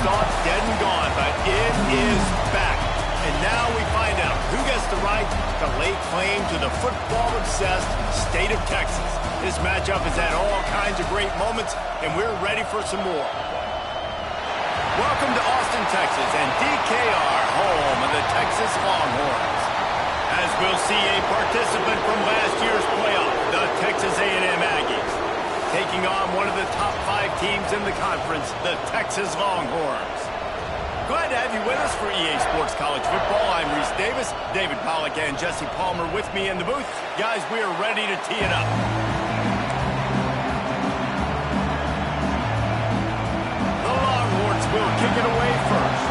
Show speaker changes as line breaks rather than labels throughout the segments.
thought dead and gone, but it is back. And now we find out who gets the right to lay claim to the football-obsessed state of Texas. This matchup has had all kinds of great moments, and we're ready for some more. Welcome to Austin, Texas, and DKR, home of the Texas Longhorns. As we'll see a participant from last year's playoff, the Texas A&M Aggies, taking on one of the top 5 teams in the conference, the Texas Longhorns. Glad to have you with us for EA Sports College Football. I'm Reese Davis, David Pollack, and Jesse Palmer with me in the booth. Guys, we are ready to tee it up. The Longhorns will kick it away first.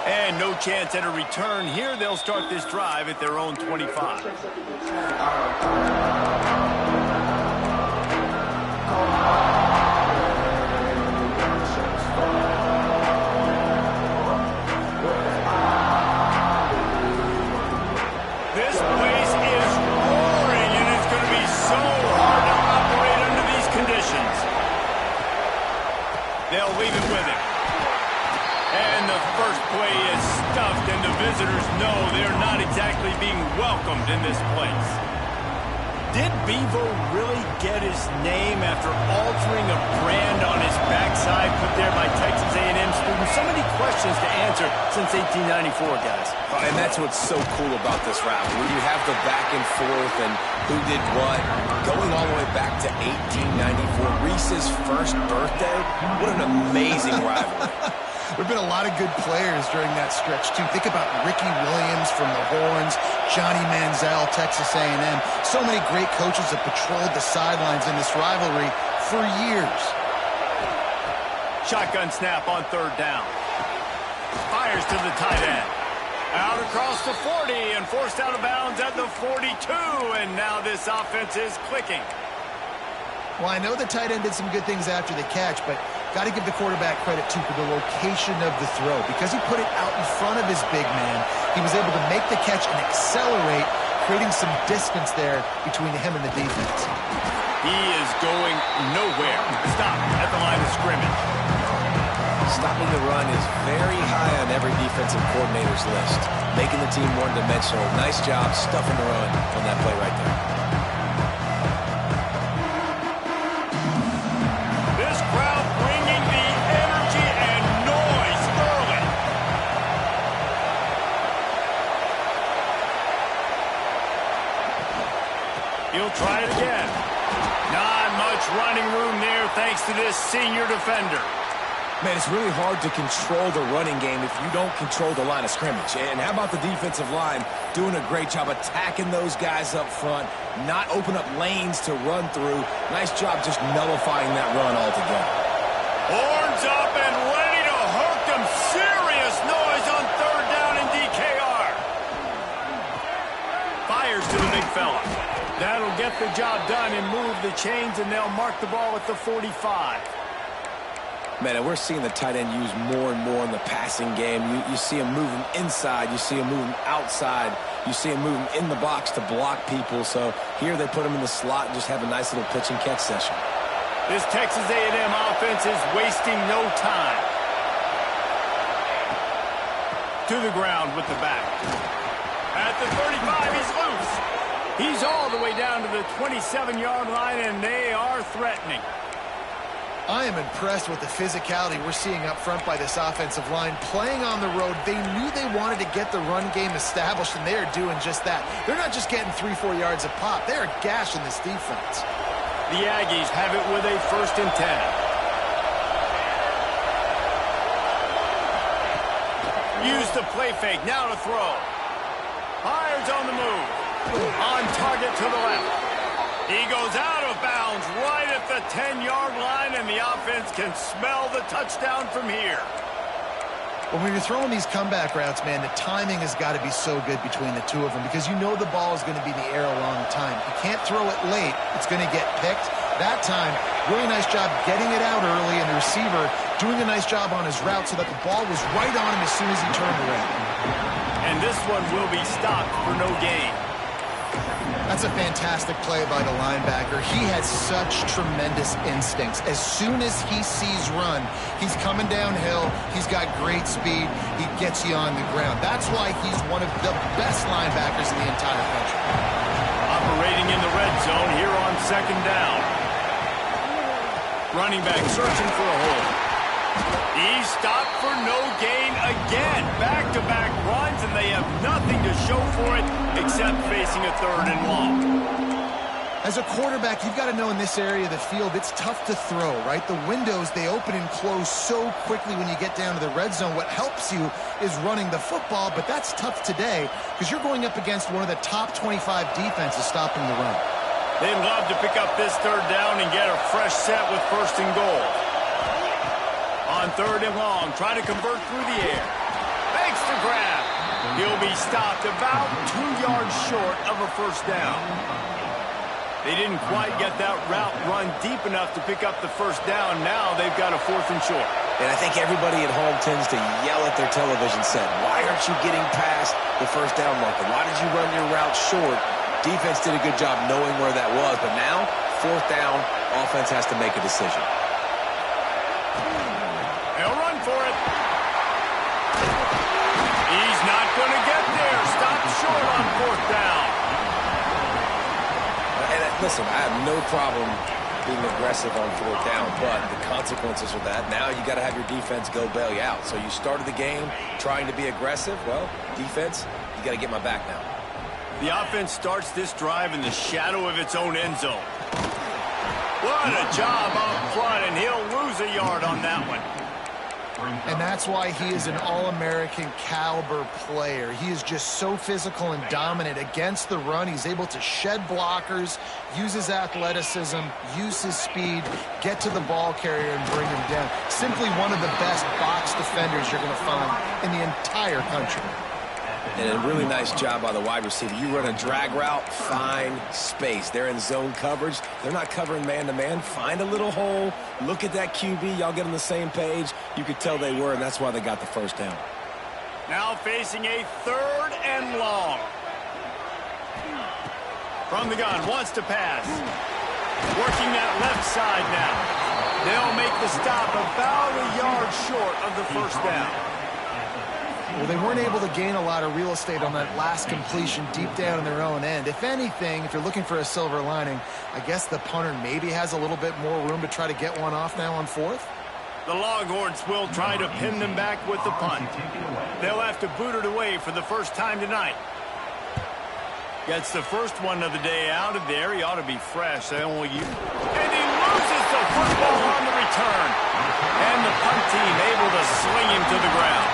And no chance at a return here. They'll start this drive at their own 25. This place is roaring, and it's going to be so hard to operate under these conditions. They'll leave it with him. And the first play is stuffed, and the visitors know they're not exactly being welcomed in this place. Did Bevo really get his name after altering a brand on his backside put there by Texas A&M students? So many questions to answer since 1894, guys.
And that's what's so cool about this rivalry. When you have the back and forth and who did what, going all the way back to 1894, Reese's first birthday, what an amazing rivalry.
There have been a lot of good players during that stretch, too. Think about Ricky Williams from the Horns, Johnny Manziel, Texas A&M. So many great coaches have patrolled the sidelines in this rivalry for years.
Shotgun snap on third down. Fires to the tight end. Out across the 40 and forced out of bounds at the 42. And now this offense is clicking.
Well, I know the tight end did some good things after the catch, but got to give the quarterback credit, too, for the location of the throw. Because he put it out in front of his big man, he was able to make the catch and accelerate, creating some distance there between him and the defense.
He is going nowhere. Stop at the line of scrimmage.
Stopping the run is very high on every defensive coordinator's list. Making the team one-dimensional. Nice job stuffing the run on that play right there.
He'll try it again. Not much running room there thanks to this senior defender.
Man, it's really hard to control the running game if you don't control the line of scrimmage. And how about the defensive line doing a great job attacking those guys up front, not open up lanes to run through. Nice job just nullifying that run altogether.
Horns up and ready to hook them. Serious noise on third down in DKR. Fires to the big fella. That'll get the job done and move the chains, and they'll mark the ball at the 45.
Man, and we're seeing the tight end used more and more in the passing game. You see him moving inside. You see him moving outside. You see him moving in the box to block people. So here they put him in the slot and just have a nice little pitch and catch session.
This Texas A&M offense is wasting no time. To the ground with the back. At the 35, he's loose. He's all the way down to the 27-yard line, and they are threatening.
I am impressed with the physicality we're seeing up front by this offensive line. Playing on the road, they knew they wanted to get the run game established, and they are doing just that. They're not just getting 3-4 yards a pop. They are gashing this defense.
The Aggies have it with a 1st and 10. Use the play fake. Now to throw. Fires on the move. On target to the left. He goes out of bounds right at the 10-yard line, and the offense can smell the touchdown from here.
Well, when you're throwing these comeback routes, man, the timing has got to be so good between the two of them because you know the ball is going to be in the air a long time. You can't throw it late. It's going to get picked. That time, really nice job getting it out early, and the receiver doing a nice job on his route so that the ball was right on him as soon as he turned around.
And this one will be stopped for no gain.
That's That's a fantastic play by the linebacker. He has such tremendous instincts. As soon as he sees run, he's coming downhill. He's got great speed. He gets you on the ground. That's why he's one of the best linebackers in the entire country.
Operating in the red zone here on second down. Running back searching for a hole. He's stopped for no gain again. Back-to-back runs, and they have nothing to show for it except facing a 3rd and long.
As a quarterback, you've got to know in this area of the field, it's tough to throw, right? The windows, they open and close so quickly when you get down to the red zone. What helps you is running the football, but that's tough today because you're going up against one of the top 25 defenses stopping the run.
They'd love to pick up this 3rd down and get a fresh set with 1st and goal. On 3rd and long, try to convert through the air. Makes the grab. He'll be stopped about 2 yards short of a 1st down. They didn't quite get that route run deep enough to pick up the 1st down. Now they've got a 4th and short.
And I think everybody at home tends to yell at their television set. Why aren't you getting past the 1st down marker? Why did you run your route short? Defense did a good job knowing where that was, but now, 4th down, offense has to make a decision.
They'll run for it. He's not going to get there. Stopped short on 4th down.
And listen, I have no problem being aggressive on 4th down, but the consequences of that, now you got to have your defense go bail you out. So you started the game trying to be aggressive. Well, defense, you got to get my back now.
The offense starts this drive in the shadow of its own end zone. What a job up front, and he'll lose a yard on that one.
And that's why he is an All-American caliber player. He is just so physical and dominant against the run. He's able to shed blockers, use his athleticism, use his speed, get to the ball carrier and bring him down. Simply one of the best box defenders you're going to find in the entire country.
And a really nice job by the wide receiver. You run a drag route, find space. They're in zone coverage. They're not covering man-to-man. Find a little hole. Look at that QB. Y'all get on the same page. You could tell they were, and that's why they got the 1st down.
Now facing a 3rd and long. From the gun, wants to pass. Working that left side now. They'll make the stop about a yard short of the 1st down.
Well, they weren't able to gain a lot of real estate on that last completion deep down in their own end. If anything, if you're looking for a silver lining, I guess the punter maybe has a little bit more room to try to get one off now on 4th.
The Longhorns will try to pin them back with the punt. They'll have to boot it away for the first time tonight. Gets the first one of the day out of there. He ought to be fresh. And he loses the football on the return. And the punt team able to sling him to the ground.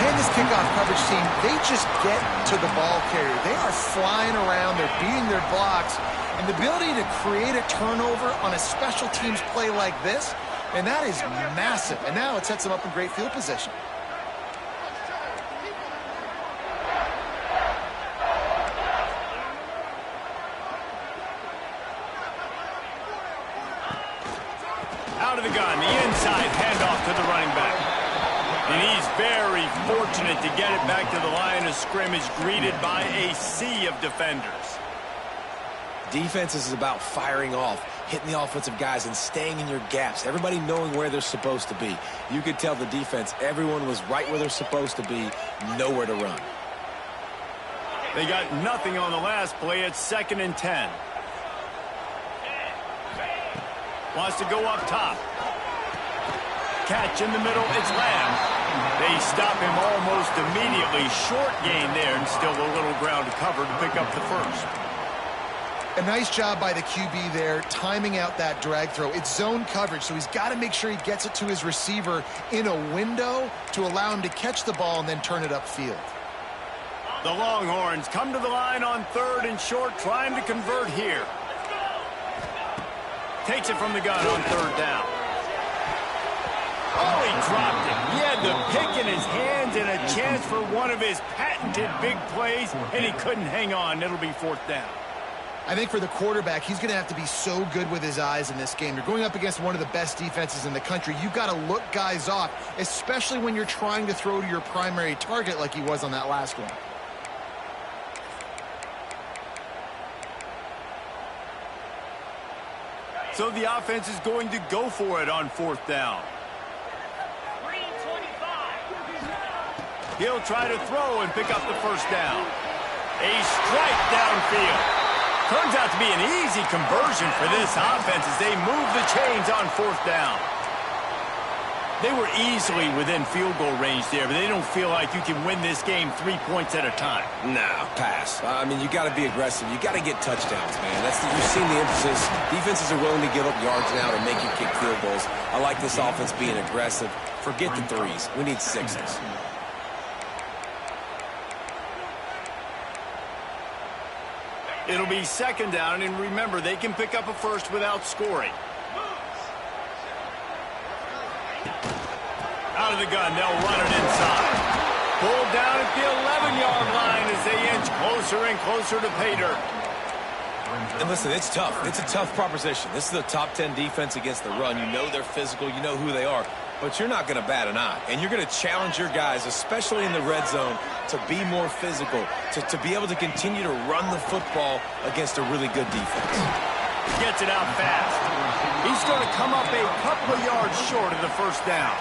And this kickoff coverage team, they just get to the ball carrier. They are flying around. They're beating their blocks. And the ability to create a turnover on a special teams play like this, and that is massive. And now it sets them up in great field position.
Out of the gun, the inside handoff to the running back. And he's very fortunate to get it back to the line of scrimmage, greeted by a sea of defenders.
Defense is about firing off, hitting the offensive guys and staying in your gaps. Everybody knowing where they're supposed to be. You could tell the defense, everyone was right where they're supposed to be, nowhere to run.
They got nothing on the last play. It's 2nd and 10. Wants to go up top. Catch in the middle, it's Lamb. They stop him almost immediately. Short gain there, and still a little ground to cover to pick up the 1st.
A nice job by the QB there, timing out that drag throw. It's zone coverage, so he's got to make sure he gets it to his receiver in a window to allow him to catch the ball and then turn it upfield.
The Longhorns come to the line on 3rd and short, trying to convert here. Takes it from the gun on 3rd down. Oh, he dropped it. He had the pick in his hands and a chance for one of his patented big plays, and he couldn't hang on. It'll be 4th down.
I think for the quarterback, he's going to have to be so good with his eyes in this game. You're going up against one of the best defenses in the country. You've got to look guys off, especially when you're trying to throw to your primary target like he was on that last one.
So the offense is going to go for it on 4th down. He'll try to throw and pick up the 1st down. A strike downfield. Turns out to be an easy conversion for this offense as they move the chains on 4th down. They were easily within field goal range there, but they don't feel like you can win this game 3 points at a time.
Nah, pass. I mean, you got to be aggressive. You got to get touchdowns, man. You've seen the emphasis. Defenses are willing to give up yards now to make you kick field goals. I like this offense being aggressive. Forget the threes. We need sixes.
It'll be 2nd down, and remember, they can pick up a first without scoring. Out of the gun, they'll run it inside. Pulled down at the 11-yard line as they inch closer and closer to pay dirt.
And listen, it's tough. It's a tough proposition. This is a top 10 defense against the run. You know they're physical. You know who they are. But you're not going to bat an eye. And you're going to challenge your guys, especially in the red zone, to be more physical, to be able to continue to run the football against a really good defense.
Gets it out fast. He's going to come up a couple of yards short of the 1st down.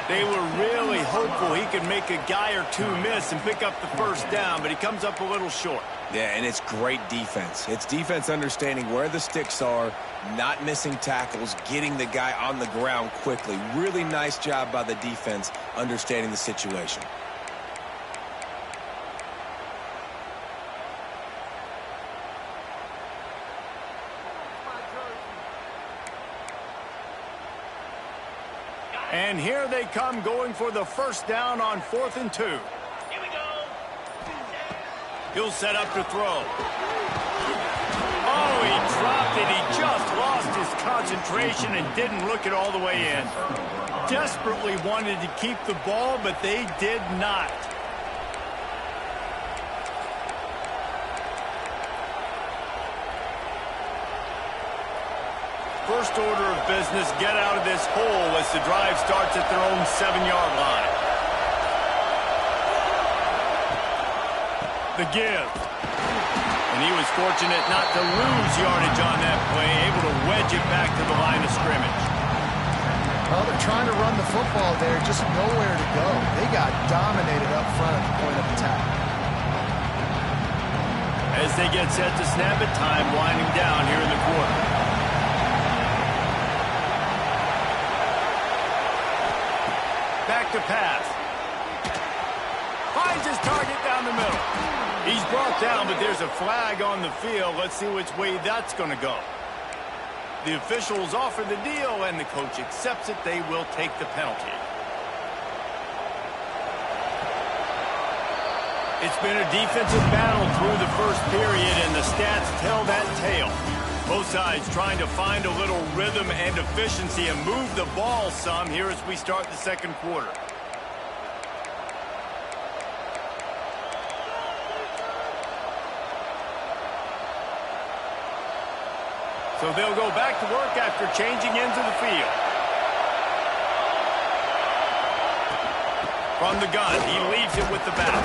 They were really hopeful he could make a guy or two miss and pick up the 1st down, but he comes up a little short.
Yeah, and it's great defense. It's defense understanding where the sticks are, not missing tackles, getting the guy on the ground quickly. Really nice job by the defense understanding the situation.
And here they come going for the 1st down on 4th and 2. Here we go. He'll set up to throw. Oh, he dropped it. He just lost his concentration and didn't look it all the way in. Desperately wanted to keep the ball, but they did not. First order of business, get out of this hole as the drive starts at their own 7-yard line. The give. And he was fortunate not to lose yardage on that play, able to wedge it back to the line of scrimmage.
Well, they're trying to run the football there, just nowhere to go. They got dominated up front at the point of attack.
As they get set to snap it, time winding down here in the quarter. Back to pass. Finds his target down the middle. He's brought down, but there's a flag on the field. Let's see which way that's going to go. The officials offer the deal, and the coach accepts it. They will take the penalty. It's been a defensive battle through the first period, and the stats tell that tale. Both sides trying to find a little rhythm and efficiency and move the ball some here as we start the 2nd quarter. So they'll go back to work after changing into the field. From the gun, he leaves it with the back.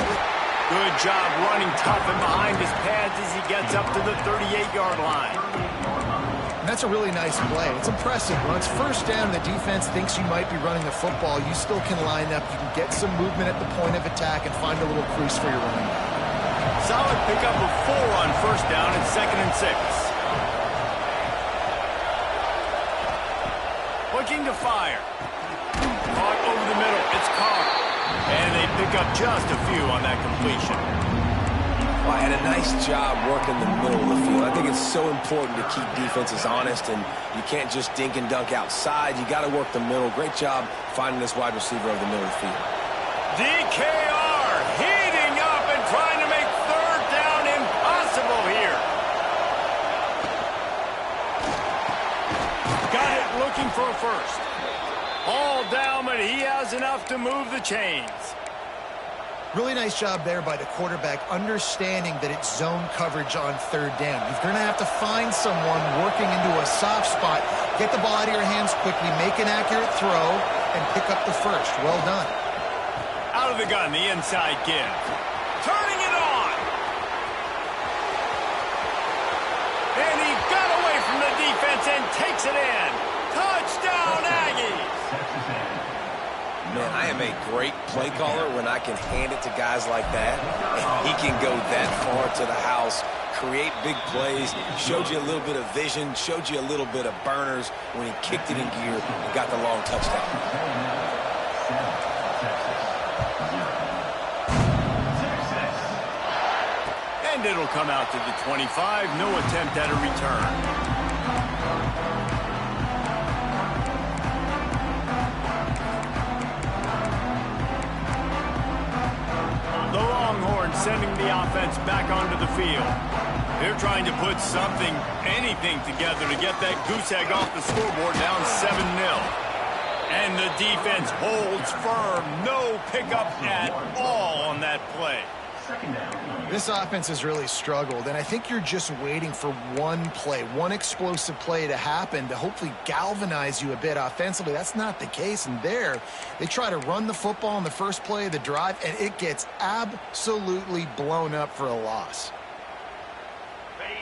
Good job running tough and behind his pads as he gets up to the 38-yard line.
And that's a really nice play. It's impressive. When it's 1st down, the defense thinks you might be running the football. You still can line up. You can get some movement at the point of attack and find a little crease for your running back.
Solid pickup of 4 on 1st down and 2nd and 6. Looking to fire. Caught over the middle. It's caught. And they pick up just a few on that completion.
Well, and a nice job working the middle of the field. I think it's so important to keep defenses honest, and you can't just dink and dunk outside. You got to work the middle. Great job finding this wide receiver over the middle of the field.
DKR heating up and trying to make 3rd down impossible here. Got it looking for a first. All down, but he has enough to move the chains.
Really nice job there by the quarterback, understanding that it's zone coverage on 3rd down. You're going to have to find someone working into a soft spot, get the ball out of your hands quickly, make an accurate throw, and pick up the first. Well done.
Out of the gun, the inside give. Turning it on. And he got away from the defense fades and takes it in. Touchdown, Aggies!
Man, I am a great play caller when I can hand it to guys like that. And he can go that far to the house, create big plays, showed you a little bit of vision, showed you a little bit of burners when he kicked it in gear and got the long touchdown.
And it'll come out to the 25. No attempt at a return. The Longhorns sending the offense back onto the field. They're trying to put something, anything together to get that goose egg off the scoreboard down 7-0. And the defense holds firm. No pickup at all on that play.
This offense has really struggled, and I think you're just waiting for one play, one explosive play to happen to hopefully galvanize you a bit offensively. That's not the case, and there they try to run the football on the first play of the drive, and it gets absolutely blown up for a loss.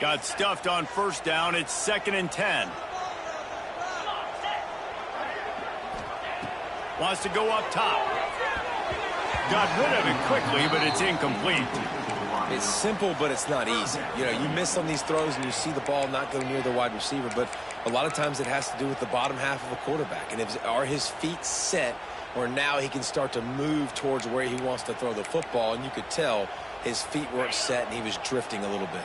Got stuffed on first down. It's 2nd and 10. Wants to go up top. Got rid of it quickly, but it's incomplete.
It's simple, but it's not easy. You know, you miss on these throws and you see the ball not go near the wide receiver, but a lot of times it has to do with the bottom half of a quarterback. And are his feet set, or now he can start to move towards where he wants to throw the football, and you could tell his feet weren't set and he was drifting a little bit.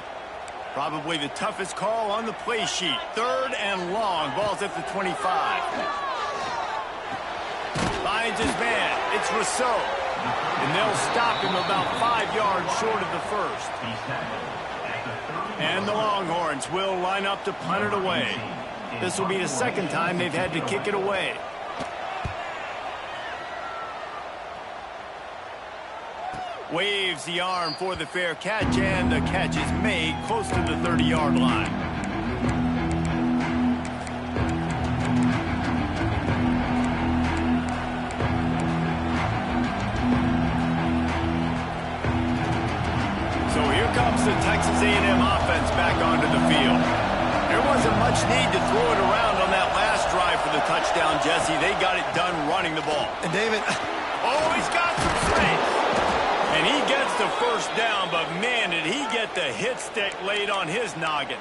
Probably the toughest call on the play sheet. 3rd and long. Ball's at the 25. Finds his man. It's Rousseau. And they'll stop him about 5 yards short of the first. And the Longhorns will line up to punt it away. This will be the second time they've had to kick it away. Waves the arm for the fair catch, and the catch is made close to the 30-yard line. So here comes the Texas A&M offense back onto the field. There wasn't much need to throw it around on that last drive for the touchdown, Jesse. They got it done running the ball.
And David,
oh, he's got some space. And he gets the first down, but man, did he get the hit stick laid on his noggin.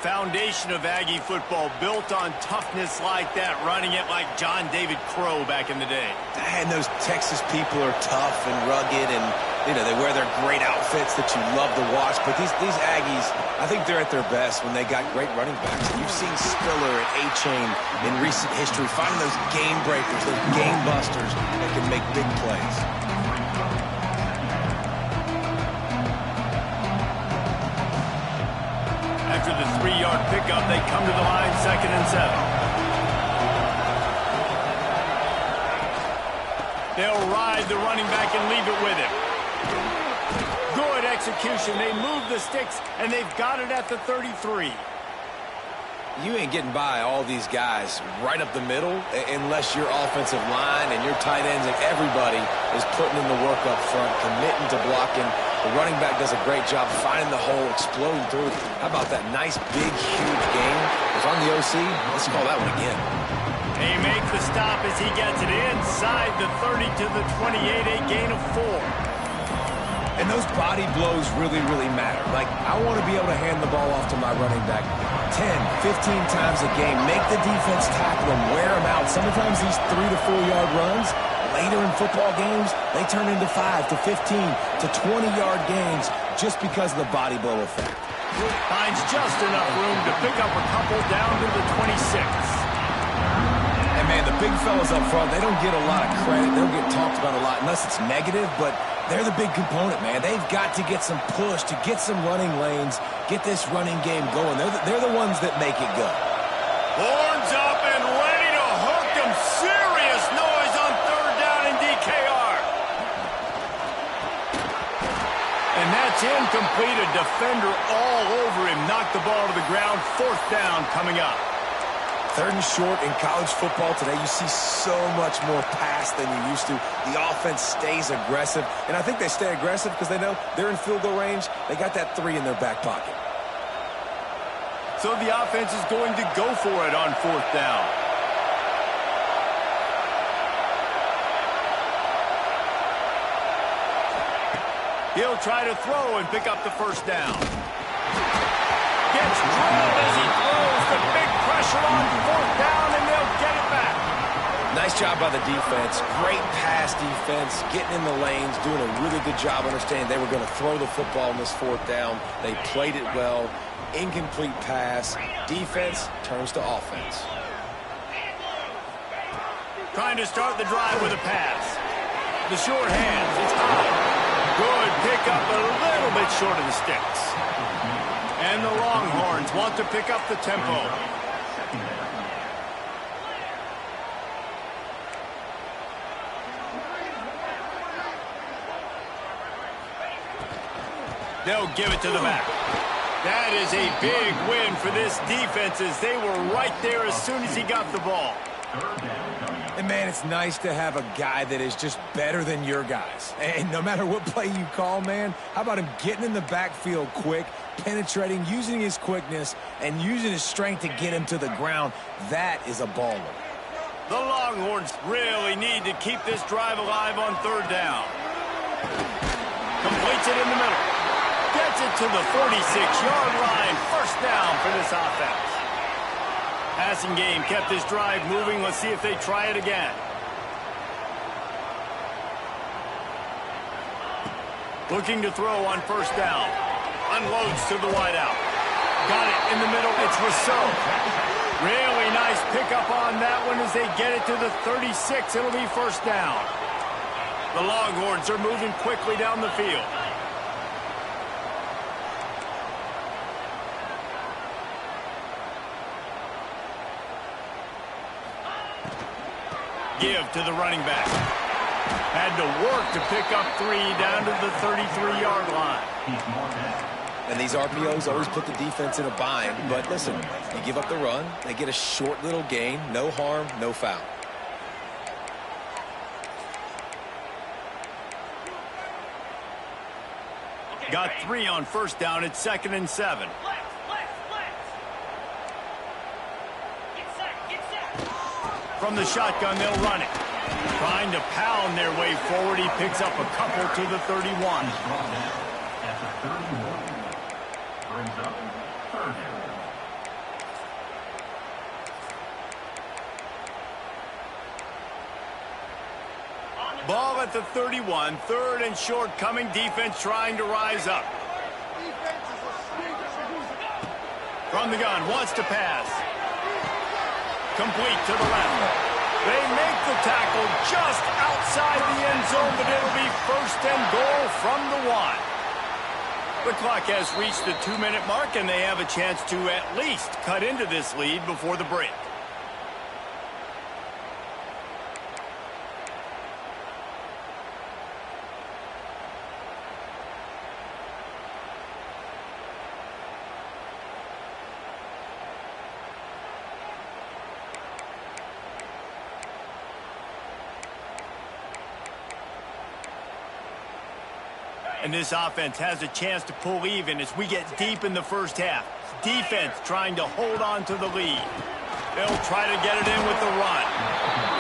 Foundation of Aggie football built on toughness like that, running it like John David Crow back in the day.
And those Texas people are tough and rugged, and you know, they wear their great outfits that you love to watch. But these Aggies, I think they're at their best when they got great running backs. And you've seen Spiller and A-Chain in recent history finding those game breakers, those game busters that can make big plays.
After the 3-yard pickup, they come to the line, 2nd and 7. They'll ride the running back and leave it with him. Good execution. They move the sticks, and they've got it at the 33.
You ain't getting by all these guys right up the middle unless your offensive line and your tight ends and everybody is putting in the work up front, committing to blocking. The running back does a great job finding the hole, exploding through. How about that nice, big, huge game? It's on the OC. Let's call that one again.
They make the stop as he gets it inside the 30 to the 28, a gain of 4.
And those body blows really, really matter. Like, I want to be able to hand the ball off to my running back 10, 15 times a game. Make the defense tackle him, wear him out. Sometimes these 3 to 4 yard runs, later in football games, they turn into 5 to 15 to 20-yard gains just because of the body blow effect.
Finds just enough room to pick up a couple down to the 26.
And, man, the big fellas up front, they don't get a lot of credit. They don't get talked about a lot unless it's negative, but they're the big component, man. They've got to get some push, to get some running lanes, get this running game going. They're the ones that make it go.
Horns up and ready to hook them. Serious noise on 3rd down in DKR. And that's incomplete. A defender all over him. Knocked the ball to the ground. 4th down coming up.
3rd and short in college football today. You see so much more pass than you used to. The offense stays aggressive, and I think they stay aggressive because they know they're in field goal range. They got that 3 in their back pocket.
So the offense is going to go for it on 4th down. He'll try to throw and pick up the 1st down. Gets drilled as he throws. The big pressure on 4th down, and they'll get it back.
Nice job by the defense. Great pass defense, getting in the lanes, doing a really good job understanding they were going to throw the football in this 4th down. They played it well. Incomplete pass. Defense turns to offense.
Trying to start the drive with a pass. The short hands. It's high. Good pickup, but a little bit short of the sticks. And the Longhorns want to pick up the tempo. They'll give it to the back. That is a big win for this defense as they were right there as soon as he got the ball.
And, man, it's nice to have a guy that is just better than your guys. And no matter what play you call, man, how about him getting in the backfield quick, penetrating, using his quickness, and using his strength to get him to the ground? That is a baller.
The Longhorns really need to keep this drive alive on 3rd down. Completes it in the middle. Gets it to the 46-yard line. 1st down for this offense. Passing game kept this drive moving. Let's see if they try it again. Looking to throw on 1st down. Unloads to the wideout. Got it in the middle. It's Rousseau. Really nice pickup on that one as they get it to the 36. It'll be 1st down. The Longhorns are moving quickly down the field. Give to the running back. Had to work to pick up 3 down to the 33-yard line.
And these RPOs always put the defense in a bind. But listen, you give up the run, they get a short little gain. No harm, no foul.
Got 3 on 1st down. It's 2nd and 7. From the shotgun, they'll run it. Trying to pound their way forward. He picks up a couple to the 31. Ball at the 31. 3rd and short coming. Defense trying to rise up. From the gun. Wants to pass. Complete to the left. They make the tackle just outside the end zone, but it'll be 1st and goal from the 1. The clock has reached the 2-minute mark, and they have a chance to at least cut into this lead before the break. And this offense has a chance to pull even as we get deep in the 1st half. Defense trying to hold on to the lead. They'll try to get it in with the run.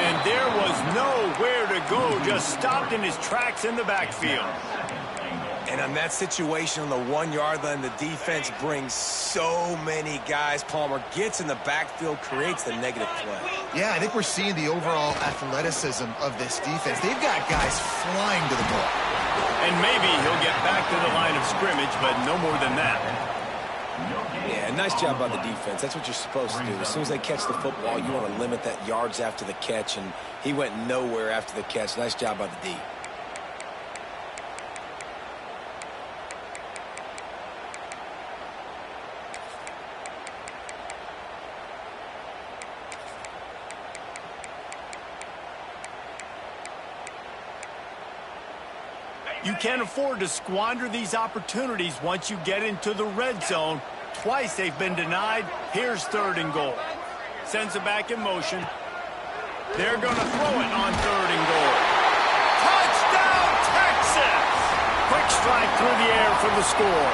And there was nowhere to go, just stopped in his tracks in the backfield.
And on that situation on the 1-yard line, the defense brings so many guys. Palmer gets in the backfield, creates the negative play.
Yeah, I think we're seeing the overall athleticism of this defense. They've got guys flying to the ball.
And maybe he'll get back to the line of scrimmage, but no more than that.
Yeah, nice job by the defense. That's what you're supposed to do. As soon as they catch the football, you want to limit that yards after the catch, and he went nowhere after the catch. Nice job by the D.
You can't afford to squander these opportunities once you get into the red zone. Twice they've been denied. Here's 3rd and goal. Sends it back in motion. They're going to throw it on 3rd and goal. Touchdown, Texas! Quick strike through the air for the score.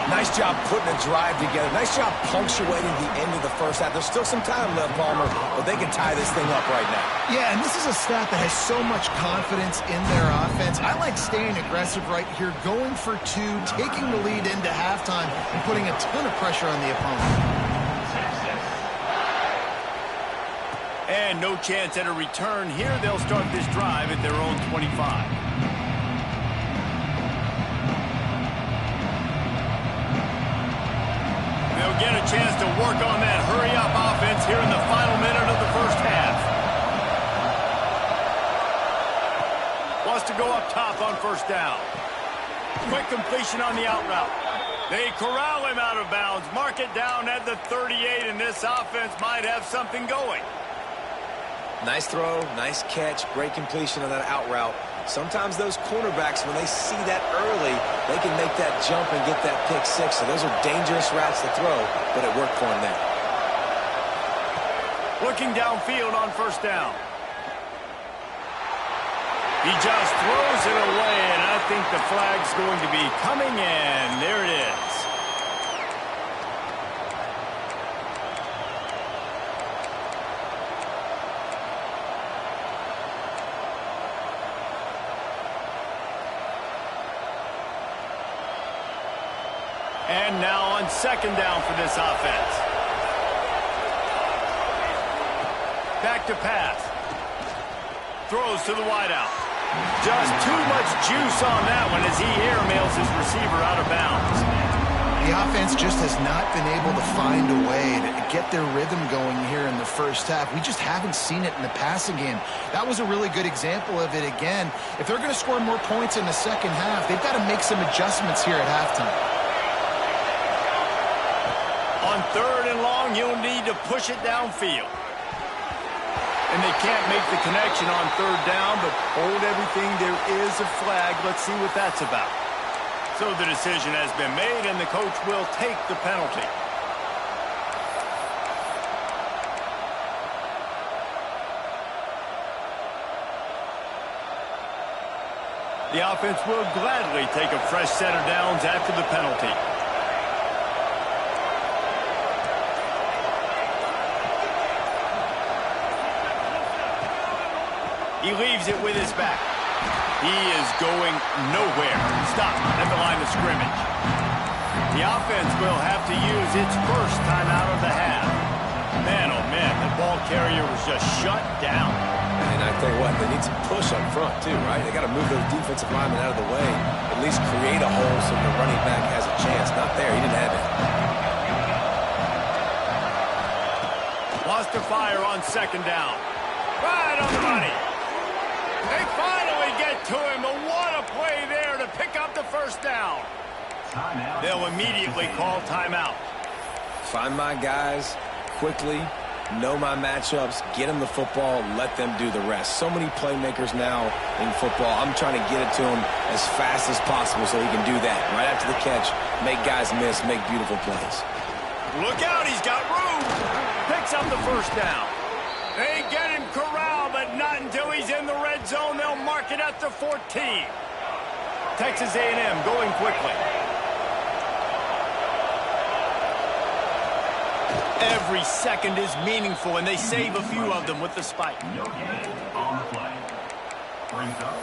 Nice job putting a drive together. Nice job punctuating the end of the first half. There's still some time left, Palmer, but they can tie this thing up right now.
Yeah, and this is a staff that has so much confidence in their offense. I like staying aggressive right here, going for two, taking the lead into halftime, and putting a ton of pressure on the opponent.
And no chance at a return here. They'll start this drive at their own 25. They'll get a chance to work on that hurry-up offense here in the final minute of the first half. Wants to go up top on first down. Quick completion on the out route. They corral him out of bounds. Mark it down at the 38, and this offense might have something going.
Nice throw, nice catch, great completion on that out route. Sometimes those cornerbacks, when they see that early, they can make that jump and get that pick six. So those are dangerous routes to throw, but it worked for him there.
Looking downfield on first down. He just throws it away, and I think the flag's going to be coming in. There it is. And now on second down for this offense. Back to pass. Throws to the wideout. Just too much juice on that one as he airmails his receiver out of bounds.
The offense just has not been able to find a way to get their rhythm going here in the first half. We just haven't seen it in the passing game. That was a really good example of it again. If they're going to score more points in the second half, they've got to make some adjustments here at halftime.
On third and long, you'll need to push it downfield. And they can't make the connection on third down, but hold everything. There is a flag. Let's see what that's about. So the decision has been made, and the coach will take the penalty. The offense will gladly take a fresh set of downs after the penalty. He leaves it with his back. He is going nowhere. Stop at the line of scrimmage. The offense will have to use its first timeout of the half. Man, oh man, the ball carrier was just shut down.
And I tell you what, they need some push up front too, right? They got to move those defensive linemen out of the way, at least create a hole so the running back has a chance. Not there, he didn't have it.
Wants to fire on second down. Right on the money. They finally get to him, but what a play there to pick up the first down. They'll immediately call timeout.
Find my guys quickly, know my matchups, get them the football, let them do the rest. So many playmakers now in football. I'm trying to get it to him as fast as possible so he can do that. Right after the catch, make guys miss, make beautiful plays.
Look out, he's got room. Picks up the first down. They get him corralled, but not until he's in the red zone. They'll mark it at the 14. Texas A&M going quickly. Every second is meaningful, and they save a few of them with the spike.
No gain on the play. Brings up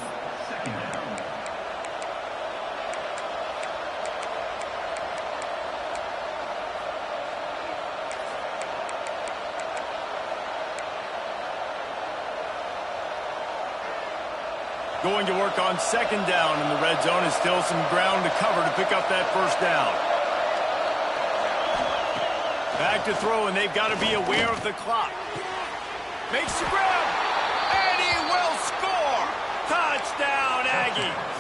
second down.
Going to work on second down in the red zone. Is still some ground to cover to pick up that first down. Back to throw, and they've got to be aware of the clock. Makes the grab, and he will score. Touchdown, Aggies.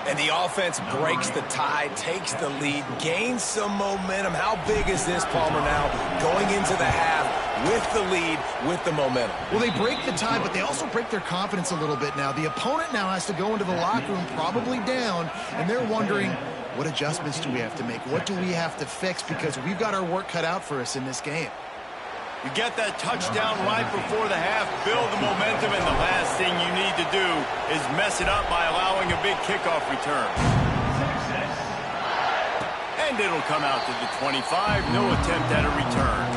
And the offense breaks the tie, takes the lead, gains some momentum. How big is this, Palmer, now? Going into the half with the lead, with the momentum.
Well, they break the tie, but they also break their confidence a little bit now. The opponent now has to go into the locker room probably down, and they're wondering, what adjustments do we have to make? What do we have to fix? Because we've got our work cut out for us in this game.
You get that touchdown right before the half, build the momentum, and the last thing you need to do is mess it up by allowing a big kickoff return. it'll come out to the 25. No attempt at a return.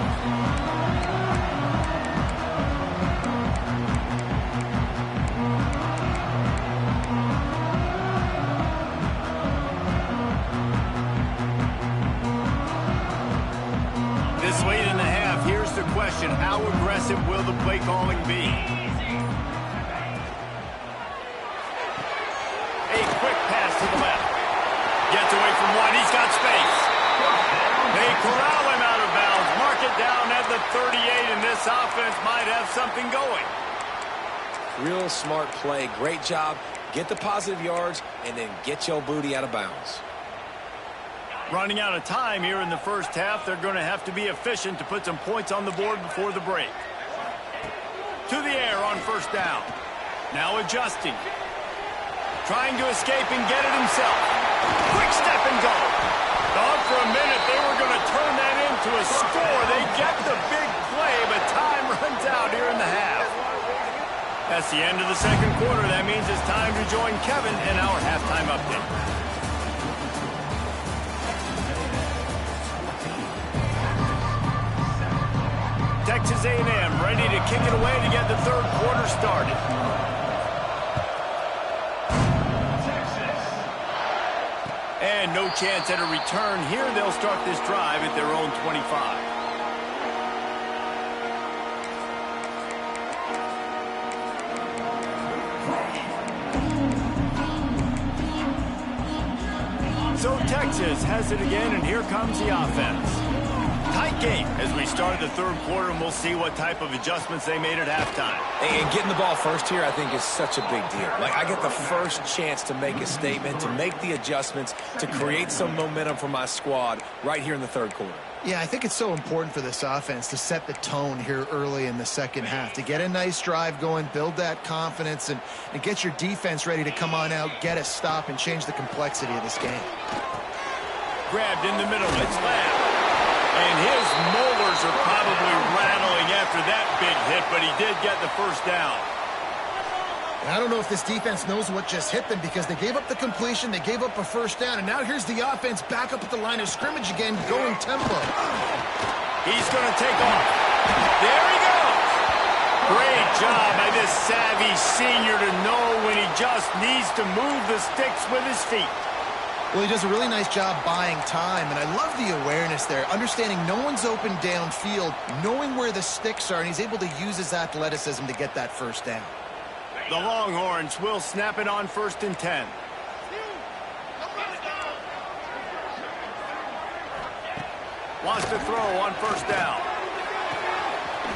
This late in the half, here's the question. How aggressive will the play calling be? A quick pass to the left. Gets away from one. He's got space. They corral him out of bounds. Mark it down at the 38, and this offense might have something going.
Real smart play. Great job. Get the positive yards, and then get your booty out of bounds.
Running out of time here in the first half. They're going to have to be efficient to put some points on the board before the break. To the air on first down. Now adjusting. Trying to escape and get it himself. Quick step and go. Thought for a minute they were going to turn that into a score. They get the big play, but time runs out here in the half. That's the end of the second quarter. That means it's time to join Kevin in our halftime update. Texas A&M ready to kick it away to get the third quarter started. And no chance at a return here. They'll start this drive at their own 25. So Texas has it again, and here comes the offense. Tight game as we start the third quarter, and we'll see what type of adjustments they made at halftime.
And getting the ball first here, I think, is such a big deal. Like, I get the first chance to make a statement, to make the adjustments, to create some momentum for my squad right here in the third quarter.
Yeah, I think it's so important for this offense to set the tone here early in the second half, to get a nice drive going, build that confidence, and get your defense ready to come on out, get a stop, and change the complexity of this game.
Grabbed in the middle. It's Lamb. And his molars are probably rattling after that big hit, but he did get the first down.
I don't know if this defense knows what just hit them, because they gave up the completion, they gave up a first down, and now here's the offense back up at the line of scrimmage again, going tempo.
He's going to take off. There he goes. Great job by this savvy senior to know when he just needs to move the sticks with his feet.
Well, he does a really nice job buying time, and I love the awareness there, understanding no one's open downfield, knowing where the sticks are, and he's able to use his athleticism to get that first down.
The Longhorns will snap it on 1st and 10. Wants to throw on first down.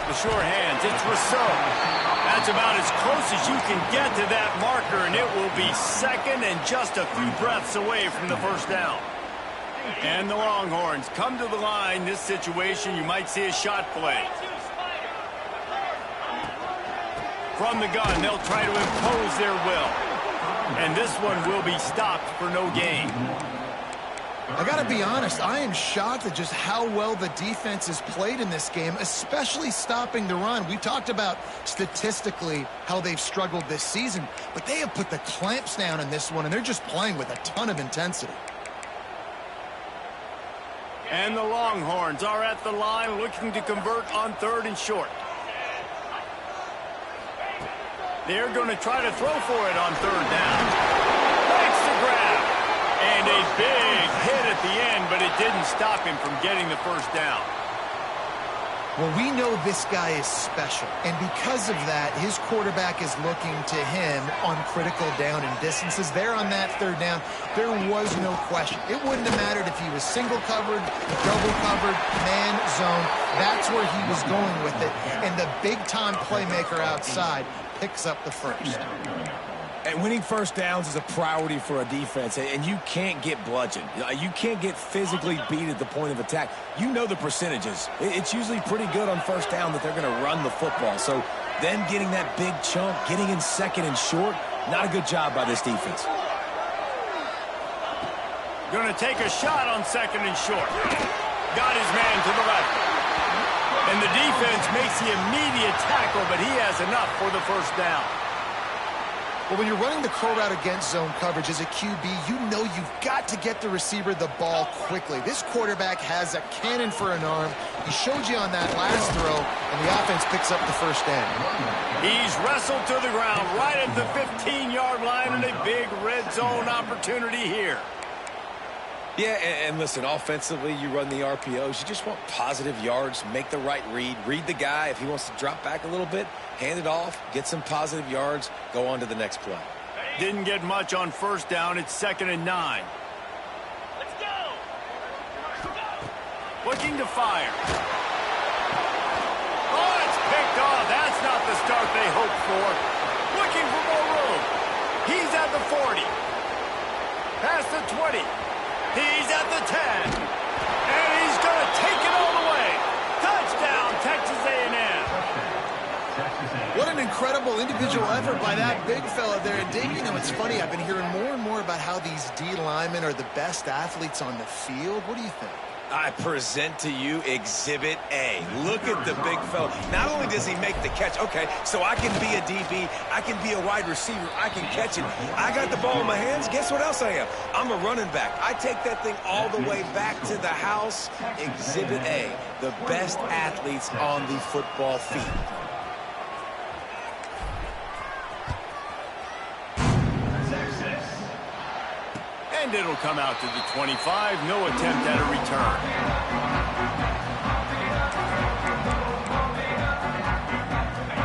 The sure hands, it's Rousseau. That's about as close as you can get to that marker, and it will be second and just a few breaths away from the first down. And the Longhorns come to the line. This situation, you might see a shot play. From the gun, they'll try to impose their will. And this one will be stopped for no gain.
I got to be honest, I am shocked at just how well the defense has played in this game, especially stopping the run. We talked about statistically how they've struggled this season, but they have put the clamps down in this one, and they're just playing with a ton of intensity.
And the Longhorns are at the line looking to convert on 3rd and short. They're going to try to throw for it on 3rd down. Makes the grab. And a big hit at the end, but it didn't stop him from getting the first down.
Well, we know this guy is special, and because of that, his quarterback is looking to him on critical down and distances. There on that 3rd down, there was no question. It wouldn't have mattered if he was single covered, double covered, man, zone. That's where he was going with it, and the big-time playmaker outside picks up the first.
And winning first downs is a priority for a defense, and you can't get bludgeoned. You can't get physically beat at the point of attack. You know the percentages. It's usually pretty good on first down that they're going to run the football. So them getting that big chunk, getting in 2nd and short, not a good job by this defense.
Going to take a shot on 2nd and short. Got his man to the left. And the defense makes the immediate tackle, but he has enough for the first down.
Well, when you're running the curl route against zone coverage as a QB, you know you've got to get the receiver the ball quickly. This quarterback has a cannon for an arm. He showed you on that last throw, and the offense picks up the first down.
He's wrestled to the ground right at the 15-yard line, and a big red zone opportunity here.
Yeah, and listen, offensively, you run the RPOs. You just want positive yards, make the right read the guy. If he wants to drop back a little bit, hand it off, get some positive yards, go on to the next play.
Didn't get much on first down. It's 2nd and 9. Let's go! Looking to fire. Oh, it's picked off. That's not the start they hoped for. Looking for more room. He's at the 40. Past the 20. He's at the 10. And he's going to take it all the way. Touchdown, Texas A&M.
What an incredible individual effort by that big fella there. And Dave, you know, it's funny. I've been hearing more and more about how these D linemen are the best athletes on the field. What do you think?
I present to you Exhibit A. Look at the big fella. Not only does he make the catch, okay, so I can be a DB, I can be a wide receiver, I can catch it. I got the ball in my hands. Guess what else I am? I'm a running back. I take that thing all the way back to the house. Exhibit A, the best athletes on the football field.
And it'll come out to the 25. No attempt at a return.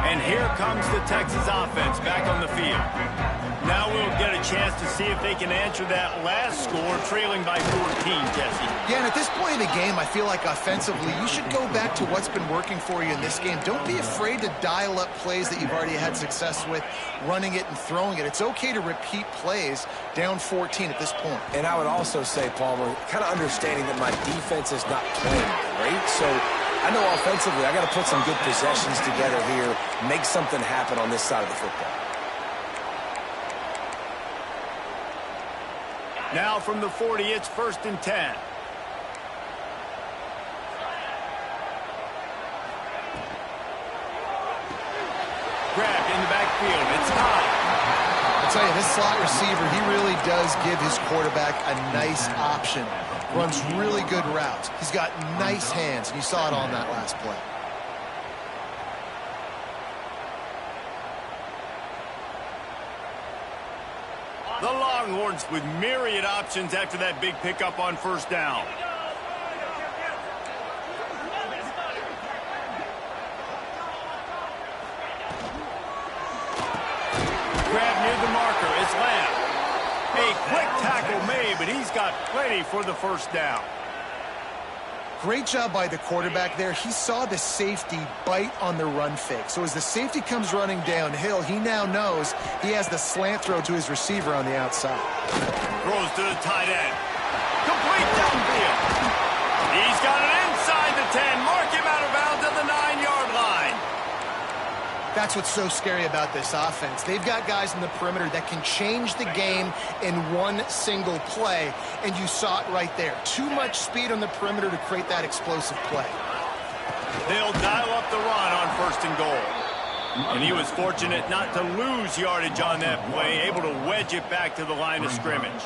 And here comes the Texas offense back on the field. Now we'll get a chance to see if they can answer that last score, trailing by 14, Jesse.
Yeah, and at this point in the game, I feel like offensively, you should go back to what's been working for you in this game. Don't be afraid to dial up plays that you've already had success with, running it and throwing it. It's okay to repeat plays down 14 at this point.
And I would also say, Palmer, kind of understanding that my defense is not playing great, so I know offensively I got to put some good possessions together here, make something happen on this side of the football.
Now from the 40, it's 1st and 10. Grabbed in the backfield. It's high.
I'll tell you, this slot receiver, he really does give his quarterback a nice option. Runs really good routes. He's got nice hands, and you saw it on that last play.
The Longhorns with myriad options after that big pickup on first down. Grab near the marker. It's Lamb. A quick tackle made, but he's got plenty for the first down.
Great job by the quarterback there. He saw the safety bite on the run fake. So as the safety comes running downhill, he now knows he has the slant throw to his receiver on the outside.
Throws to the tight end. Complete downfield. He's got it inside the 10. Mark him out of bounds at the 9-yard line.
That's what's so scary about this offense. They've got guys in the perimeter that can change the game in one single play, and you saw it right there. Too much speed on the perimeter to create that explosive play.
They'll dial up the run on 1st and goal. And he was fortunate not to lose yardage on that play, able to wedge it back to the line of scrimmage.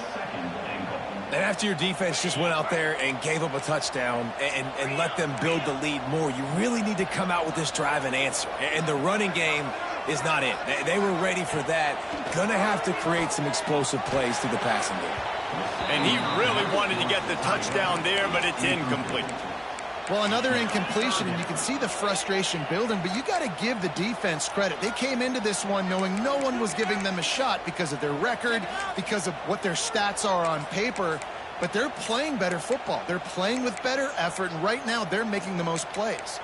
And after your defense just went out there and gave up a touchdown and let them build the lead more, you really need to come out with this drive and answer. And the running game is not it. They were ready for that. Gonna have to create some explosive plays through the passing game.
And he really wanted to get the touchdown there, but it's incomplete.
Well, another incompletion, and you can see the frustration building, but you got to give the defense credit. They came into this one knowing no one was giving them a shot because of their record, because of what their stats are on paper, but they're playing better football. They're playing with better effort, and right now they're making the most plays.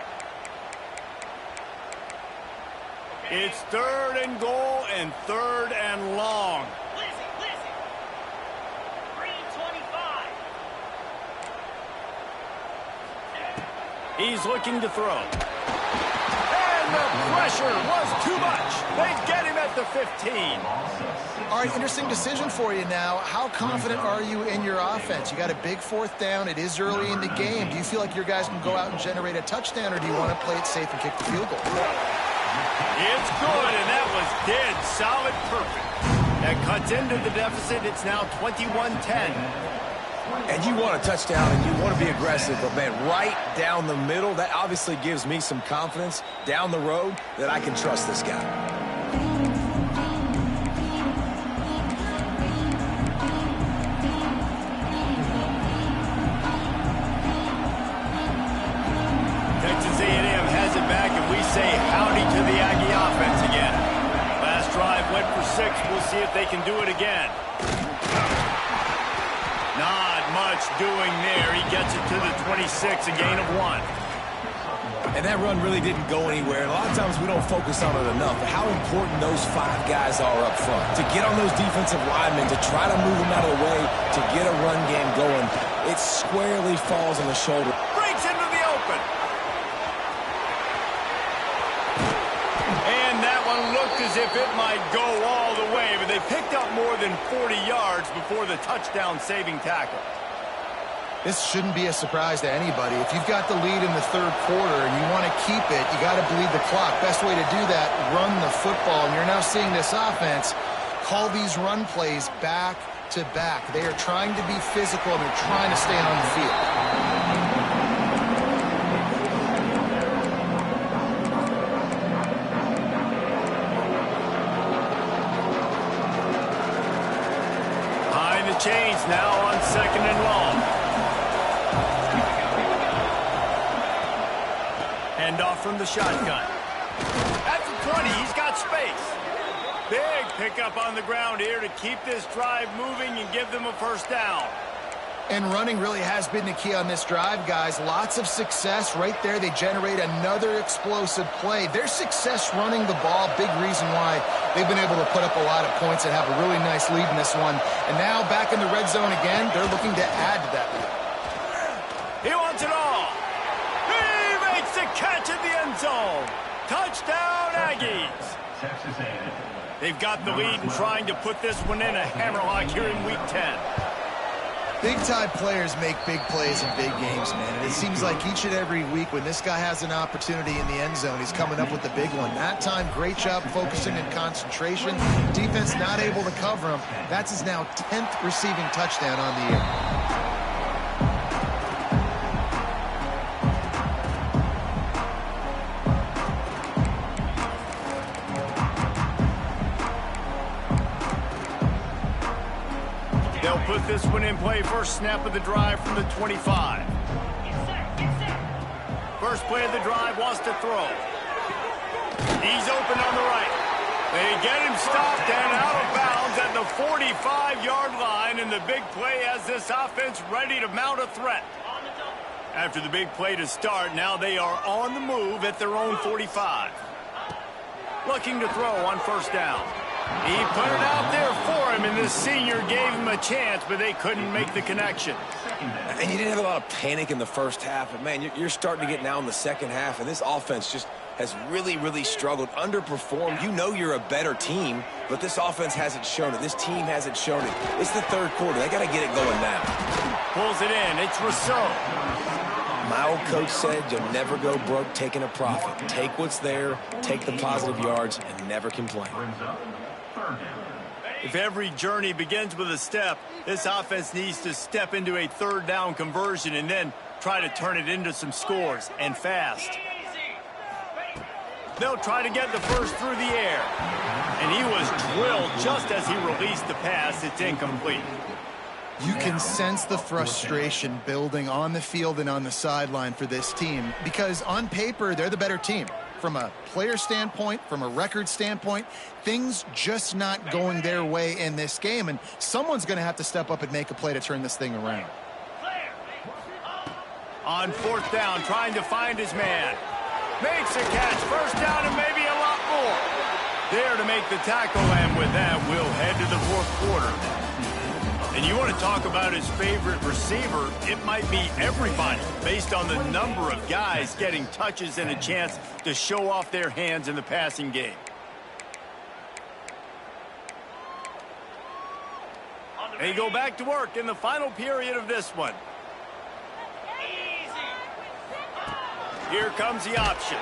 It's 3rd and goal and 3rd and long. He's looking to throw. And the pressure was too much. They get him at the 15.
All right, interesting decision for you now. How confident are you in your offense? You got a big 4th down. It is early in the game. Do you feel like your guys can go out and generate a touchdown, or do you want to play it safe and kick the field goal?
It's good, and that was dead solid perfect. That cuts into the deficit. It's now 21-10.
And you want a touchdown and you want to be aggressive, but man, right down the middle, that obviously gives me some confidence down the road that I can trust this guy.
Texas A&M has it back, and we say howdy to the Aggie offense again. Last drive went for 6. We'll see if they can do it again. Not much doing there. He gets it to the 26, a gain of 1.
And that run really didn't go anywhere. And a lot of times we don't focus on it enough, but how important those 5 guys are up front. To get on those defensive linemen, to try to move them out of the way, to get a run game going, it squarely falls on the shoulder.
Breaks into the open. And that one looked as if it might go all the way, but they picked up more than 40 yards before the touchdown-saving tackle.
This shouldn't be a surprise to anybody. If you've got the lead in the third quarter and you want to keep it, you got to bleed the clock. Best way to do that, run the football. And you're now seeing this offense call these run plays back to back. They are trying to be physical, and they're trying to stay on the field.
Behind the chains now on 2nd and long. Hand off from the shotgun. At the 20, he's got space. Big pickup on the ground here to keep this drive moving and give them a first down.
And running really has been the key on this drive, guys. Lots of success right there. They generate another explosive play. Their success running the ball, big reason why they've been able to put up a lot of points and have a really nice lead in this one. And now back in the red zone again, they're looking to add to that lead.
He wants it all. He makes the catch at the end zone. Touchdown, Aggies.
Texas A&M.
They've got the lead and trying to put this one in a hammerlock here in Week 10.
Big-time players make big plays in big games, man. And it seems like each and every week when this guy has an opportunity in the end zone, he's coming up with the big one. That time, great job focusing and concentration. Defense not able to cover him. That's his now 10th receiving touchdown on the year.
They'll put this one in play. First snap of the drive from the 25. First play of the drive, wants to throw. He's open on the right. They get him stopped and out of bounds at the 45-yard line, and the big play has this offense ready to mount a threat. After the big play to start, now they are on the move at their own 45. Looking to throw on first down. He put it out there for him, and the senior gave him a chance, but they couldn't make the connection.
And you didn't have a lot of panic in the first half, but, man, you're starting to get now in the second half, and this offense just has really, really struggled, underperformed. You know you're a better team, but this offense hasn't shown it. This team hasn't shown it. It's the third quarter. They got to get it going now.
Pulls it in. It's Rousseau.
My old coach said you'll never go broke taking a profit. Take what's there, take the positive yards, and never complain.
If every journey begins with a step, this offense needs to step into a third down conversion and then try to turn it into some scores, and fast. They'll try to get the first through the air. And he was drilled just as he released the pass. It's incomplete.
You can sense the frustration building on the field and on the sideline for this team, because on paper, they're the better team. From a player standpoint, from a record standpoint, things just not going their way in this game, and someone's going to have to step up and make a play to turn this thing around.
On fourth down, trying to find his man. Makes a catch, first down, and maybe a lot more. There to make the tackle, and with that, we'll head to the fourth quarter. And you want to talk about his favorite receiver, it might be everybody, based on the number of guys getting touches and a chance to show off their hands in the passing game. They go back to work in the final period of this one. Here comes the option.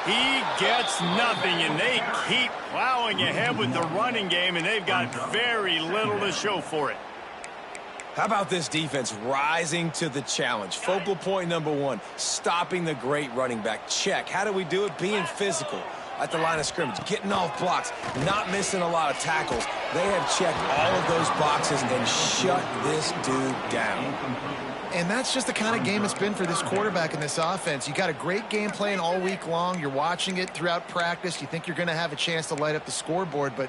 He gets nothing, and they keep plowing ahead with the running game, and they've got very little to show for it.
How about this defense rising to the challenge? Focal point number one, stopping the great running back. Check. How do we do it? Being physical at the line of scrimmage, getting off blocks, not missing a lot of tackles. They have checked all of those boxes and shut this dude down.
And that's just the kind of game it's been for this quarterback in this offense. You got a great game plan all week long. You're watching it throughout practice. You think you're going to have a chance to light up the scoreboard, but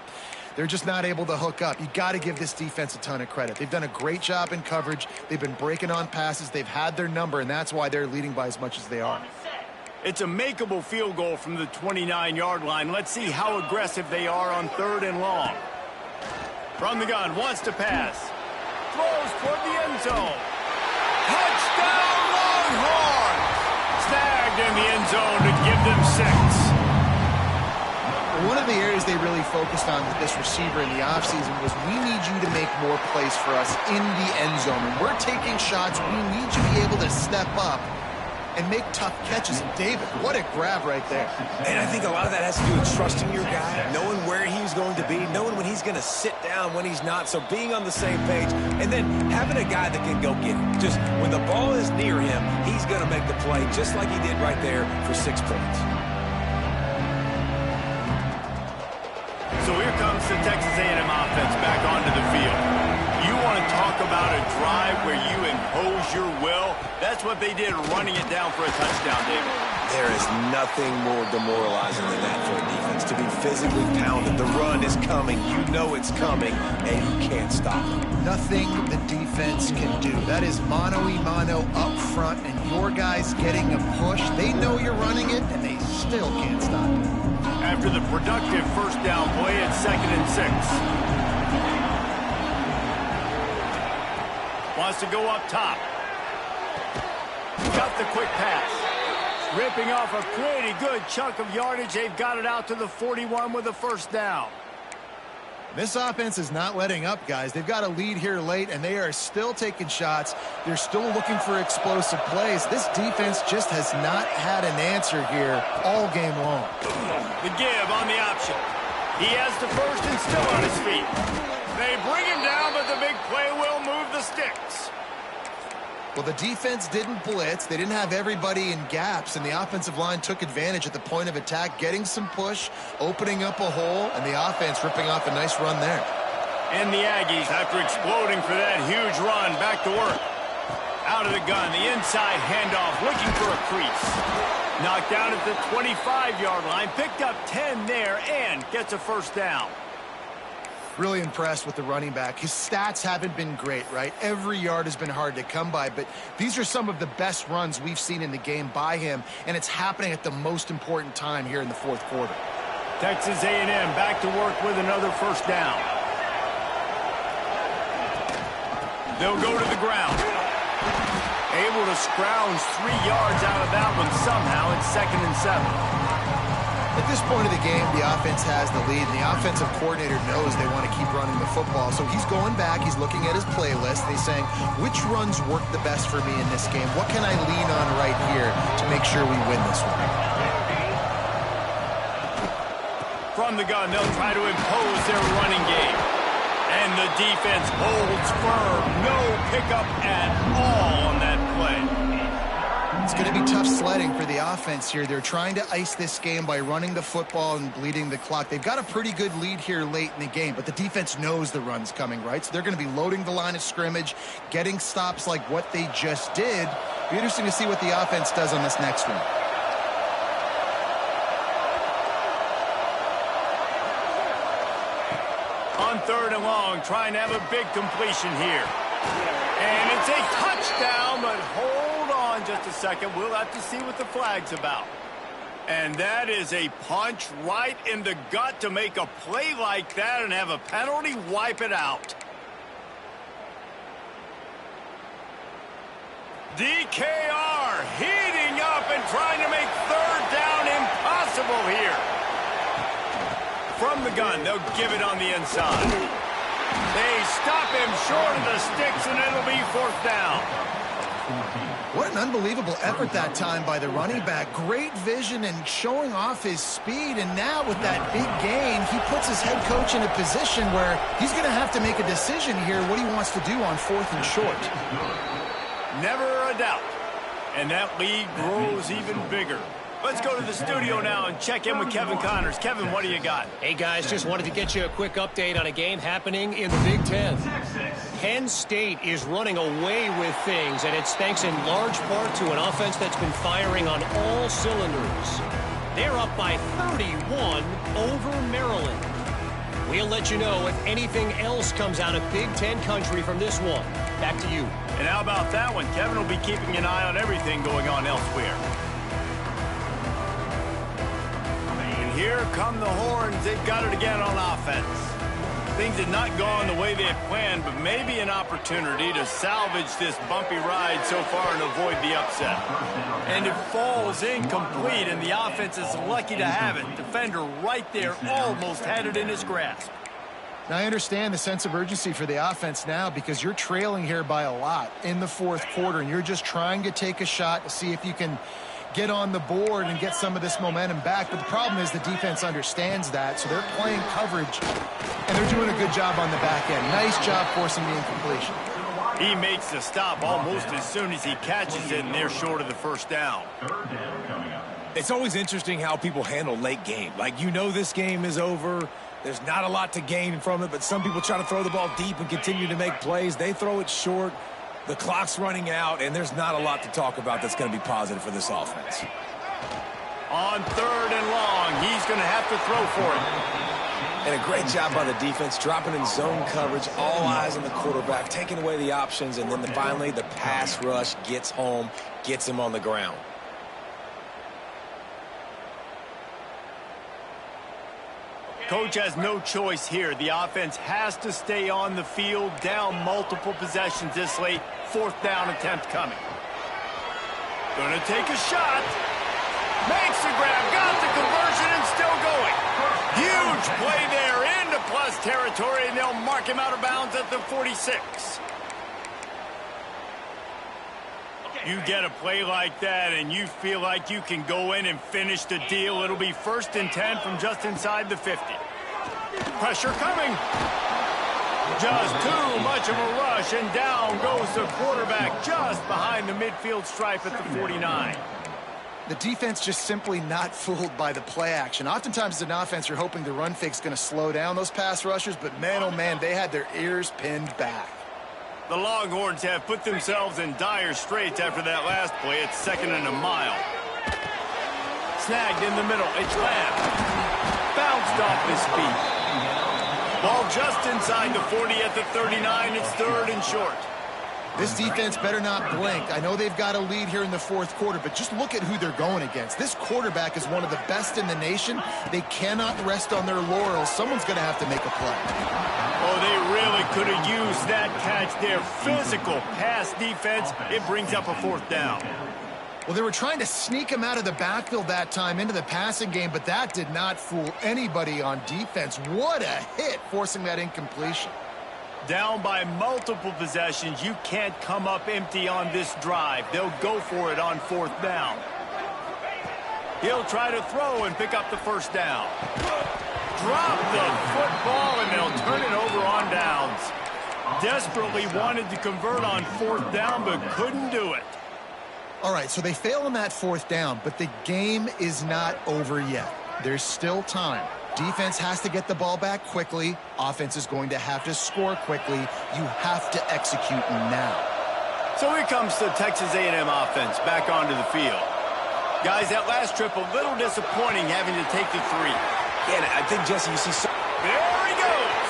they're just not able to hook up. You got to give this defense a ton of credit. They've done a great job in coverage. They've been breaking on passes. They've had their number, and that's why they're leading by as much as they are.
It's a makeable field goal from the 29-yard line. Let's see how aggressive they are on 3rd and long. From the gun, wants to pass. Throws toward the end zone. Touchdown, Longhorns! Snagged in the end zone to give them 6.
One of the areas they really focused on with this receiver in the offseason was we need you to make more plays for us in the end zone. When we're taking shots, we need you to be able to step up and make tough catches. And David, what a grab right there.
And I think a lot of that has to do with trusting your guy, knowing where he's going to be, knowing when he's going to sit down, when he's not. So being on the same page, and then having a guy that can go get it. Just when the ball is near him, he's going to make the play just like he did right there for 6 points.
So here comes the Texas A&M offense back onto the field. You want to talk about a drive where you impose your will? That's what they did, running it down for a touchdown, David.
There is nothing more demoralizing than that for a defense, to be physically pounded. The run is coming. You know it's coming, and you can't stop it.
Nothing the defense can do. That is mano-a-mano up front, and your guys getting a push. They know you're running it, and they still can't stop it.
After the productive first down play, it's 2nd and 6. Wants to go up top. Got the quick pass. Ripping off a pretty good chunk of yardage. They've got it out to the 41 with a first down.
This offense is not letting up, guys. They've got a lead here late, and they are still taking shots. They're still looking for explosive plays. This defense just has not had an answer here all game long.
The give on the option. He has the first and still on his feet. They bring him down, but the big play will move the sticks.
Well, the defense didn't blitz. They didn't have everybody in gaps, and the offensive line took advantage at the point of attack, getting some push, opening up a hole, and the offense ripping off a nice run there.
And the Aggies, after exploding for that huge run, back to work. Out of the gun, the inside handoff, looking for a crease. Knocked down at the 25-yard line, picked up 10 there, and gets a first down.
Really impressed with the running back. His stats haven't been great, right? Every yard has been hard to come by, but these are some of the best runs we've seen in the game by him, and it's happening at the most important time here in the 4th quarter.
Texas A&M back to work with another first down. They'll go to the ground. Able to scrounge 3 yards out of that one somehow. It's 2nd and 7.
At this point of the game, the offense has the lead, and the offensive coordinator knows they want to keep running the football. So he's going back, he's looking at his playlist, and he's saying, which runs work the best for me in this game? What can I lean on right here to make sure we win this one?
From the gun, they'll try to impose their running game. And the defense holds firm. No pickup at all on that play.
It's going to be tough sledding for the offense here. They're trying to ice this game by running the football and bleeding the clock. They've got a pretty good lead here late in the game, but the defense knows the run's coming, right? So they're going to be loading the line of scrimmage, getting stops like what they just did. Be interesting to see what the offense does on this next one.
On 3rd and long, trying to have a big completion here. And it's a touchdown, but hold on just a second. We'll have to see what the flag's about. And that is a punch right in the gut to make a play like that and have a penalty wipe it out. DKR heating up and trying to make 3rd down impossible here. From the gun, they'll give it on the inside. They stop him short of the sticks, and it'll be 4th down.
What an unbelievable effort that time by the running back. Great vision and showing off his speed. And now with that big gain, he puts his head coach in a position where he's going to have to make a decision here what he wants to do on 4th and short.
Never a doubt. And that lead grows even bigger. Let's go to the studio now and check in with Kevin Connors. Kevin, what do you got?
Hey, guys, just wanted to get you a quick update on a game happening in the Big Ten. Penn State is running away with things, and it's thanks in large part to an offense that's been firing on all cylinders. They're up by 31 over Maryland. We'll let you know if anything else comes out of Big Ten country from this one. Back to you.
And how about that one? Kevin will be keeping an eye on everything going on elsewhere. Here come the horns. They've got it again on offense. Things had not gone the way they had planned, but maybe an opportunity to salvage this bumpy ride so far and avoid the upset. And it falls incomplete, and the offense is lucky to have it. Defender right there almost had it in his grasp.
Now, I understand the sense of urgency for the offense now because you're trailing here by a lot in the 4th quarter, and you're just trying to take a shot to see if you can get on the board and get some of this momentum back. But the problem is the defense understands that, so they're playing coverage, and they're doing a good job on the back end. Nice job forcing the incompletion.
He makes the stop almost as soon as he catches it, and they're short of the first down.
It's always interesting how people handle late game. Like, you know this game is over. There's not a lot to gain from it, but some people try to throw the ball deep and continue to make plays. They throw it short. The clock's running out, and there's not a lot to talk about that's going to be positive for this offense.
On 3rd and long, he's going to have to throw for it.
And a great job by the defense, dropping in zone coverage, all eyes on the quarterback, taking away the options, and then finally the pass rush gets home, gets him on the ground.
Coach has no choice here. The offense has to stay on the field, down multiple possessions this late. 4th down attempt coming. Gonna take a shot. Makes the grab, got the conversion, and still going. Huge play there into plus territory, and they'll mark him out of bounds at the 46. You get a play like that, and you feel like you can go in and finish the deal. It'll be 1st and 10 from just inside the 50. Pressure coming. Just too much of a rush, and down goes the quarterback just behind the midfield stripe at the 49.
The defense just simply not fooled by the play action. Oftentimes as an offense, you're hoping the run fake's going to slow down those pass rushers, but man, oh man, they had their ears pinned back.
The Longhorns have put themselves in dire straits after that last play. It's 2nd and a mile. Snagged in the middle. It's Lamb. Bounced off his feet. Ball just inside the 40 at the 39. It's 3rd and short.
This defense better not blink. I know they've got a lead here in the 4th quarter, but just look at who they're going against. This quarterback is one of the best in the nation. They cannot rest on their laurels. Someone's going to have to make a play.
Oh, they really could have used that catch there. Physical pass defense. It brings up a 4th down.
Well, they were trying to sneak him out of the backfield that time into the passing game, but that did not fool anybody on defense. What a hit, forcing that incompletion.
Down by multiple possessions. You can't come up empty on this drive. They'll go for it on 4th down. He'll try to throw and pick up the 1st down. Drop the football, and they'll turn it over on downs. Desperately wanted to convert on 4th down, but couldn't do it.
All right, so they fail on that 4th down, but the game is not over yet. There's still time. Defense has to get the ball back quickly. Offense is going to have to score quickly. You have to execute now.
So here comes the Texas A&M offense back onto the field. Guys, that last trip a little disappointing having to take the 3.
Yeah, I think, Jesse, you see some...
There he goes.